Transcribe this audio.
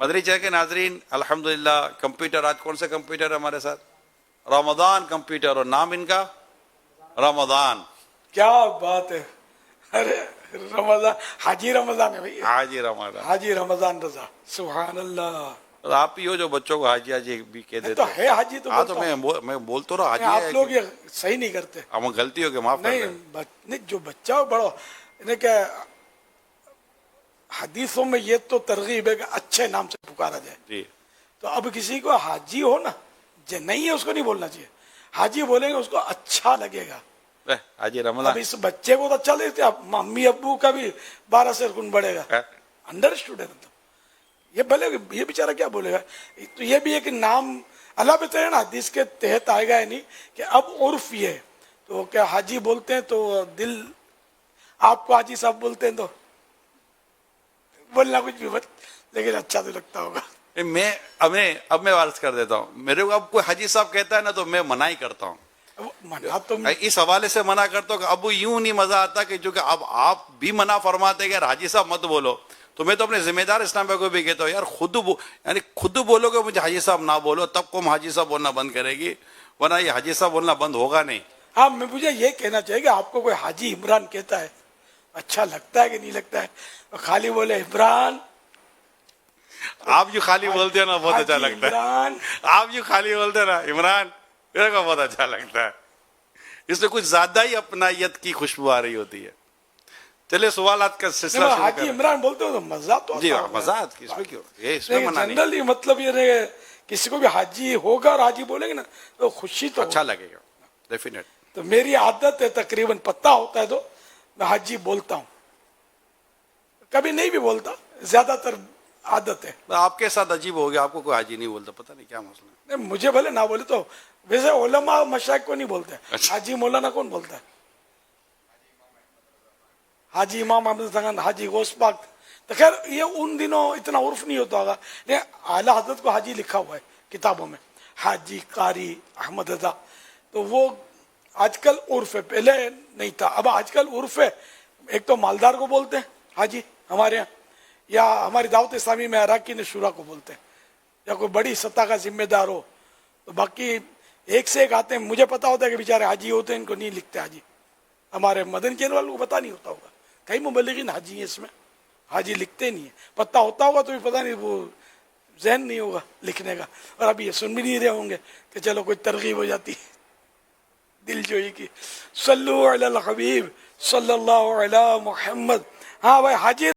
مدنی channel کے ناظرین، الحمدللہ کمپیوٹر، آج کون سے کمپیوٹر ہے ہمارے ساتھ؟ رمضان کمپیوٹر، اور نام ان کا رمضان. کیا بات ہے. ارے رمضان، حاجی رمضان ہے بھائی، حاجی رمضان. حاجی رمضان رضا. سبحان اللہ. اور آپ ہی ہو جو بچوں کو حاجی حاجی بھی کہہ دیتے تو ہے حاجی تو ہاں، تو بولتا ہوں. میں بول تو رہا حاجی آپ ہے. لوگ یہ صحیح نہیں کرتے. ہم غلطی ہو گئی، معاف کر دیں. نہیں جو بچہ ہو بڑو انہیں کہ حدیثوں میں یہ تو ترغیب ہے کہ اچھے نام سے پکارا جائے. جی تو اب کسی کو حاجی ہو نا، جو نہیں ہے اس کو نہیں بولنا چاہیے. حاجی بولیں گے اس کو اچھا لگے گا. حاجی اب رمضان. اس بچے کو تو اچھا لگتا ہے، اب ممی ابو کا بھی 12 سے گن بڑھے گا. انڈرسٹوڈ ہے. تو یہ بھلے یہ بیچارہ کیا بولے گا. تو یہ بھی ایک نام اللہ بتائے نا، حدیث کے تحت آئے گا. نہیں کہ اب عرف یہ ہے تو کیا حاجی بولتے ہیں تو دل آپ کو حاجی صاحب بولتے ہیں تو بولنا کچھ بھی مت، لیکن اچھا تو لگتا ہوگا. اب میں عرض کر دیتا ہوں، میرے کو اب کوئی حاجی صاحب کہتا ہے نا تو میں منع ہی کرتا ہوں. منع تو اس حوالے سے منع کرتا ہوں کہ اب یوں نہیں مزہ آتا کہ جو کہ اب آپ بھی منع فرماتے کہ یار حاجی صاحب مت بولو، تو میں تو اپنے ذمہ دار اسلام کو بھی کہتا ہوں یار یعنی خود بولو گے مجھے حاجی صاحب نہ بولو، تب قوم حاجی صاحب بولنا بند کرے گی، ورنہ یہ حاجی صاحب بولنا بند ہوگا نہیں. ہاں مجھے یہ کہنا چاہیے کہ آپ کو کوئی حاجی عمران کہتا ہے اچھا لگتا ہے کہ نہیں لگتا ہے؟ خالی بولے عمران. آپ جو خالی بولتے ہیں نا بہت اچھا لگتا ہے. عمران آپ جو خالی بولتے ہیں نا عمران، میرے کو بہت اچھا لگتا ہے. اس میں کچھ زیادہ ہی اپنائیت کی خوشبو آ رہی ہوتی ہے. چلے سوالات کا سلسلہ شروع حاجی کریں. عمران بولتے ہو تو مزہ تو جی مزاق اس میں کیوں، یہ اس میں منع نہیں. جنرلی مطلب یہ رہے کسی کو بھی حاجی ہوگا اور حاجی بولیں گے نا تو خوشی تو اچھا لگے گا ڈیفینیٹ. تو میری عادت ہے تقریباً پتہ ہوتا ہے تو میں حاجی بولتا ہوں، کبھی نہیں بھی بولتا، زیادہ تر عادت ہے. آپ کے ساتھ عجیب ہو گیا، آپ کو کوئی حاجی نہیں بولتا، پتہ نہیں کیا مسئلہ ہے. نہیں مجھے بھلے نہ بولے تو ویسے علماء مشائخ کو نہیں بولتے. حاجی مولانا کون بولتا ہے؟ حاجی امام احمد خان، حاجی غوث پاک. تو خیر یہ ان دنوں اتنا عرف نہیں ہوتا ہوگا، لیکن اعلیٰ حضرت کو حاجی لکھا ہوا ہے کتابوں میں، حاجی قاری احمد رضا. تو وہ آج کل عرف ہے، پہلے نہیں تھا. اب آج کل عرف ہے. ایک تو مالدار کو بولتے ہیں حاجی ہمارے یہاں، یا ہماری دعوت اسلامی میں اراکین شورا کو بولتے ہیں، یا کوئی بڑی سطح کا ذمہ دار ہو. تو باقی ایک سے ایک آتے ہیں. مجھے پتا ہوتا ہے کہ بیچارے حاجی ہوتے ہیں، ان کو نہیں لکھتے حاجی. ہمارے مدن چینل والوں کو پتا نہیں ہوتا ہوگا، کئی مبلغین حاجی ہیں اس میں، حاجی لکھتے نہیں ہیں. پتہ ہوتا ہوگا تو بھی پتہ نہیں، وہ ذہن نہیں ہوگا لکھنے کا. اور ابھی یہ سن بھی نہیں رہے ہوں گے کہ چلو کوئی ترغیب ہو جاتی دل جوئی کی. صلو علی الحبیب صلی اللہ علی محمد. ہاں بھائی حاجی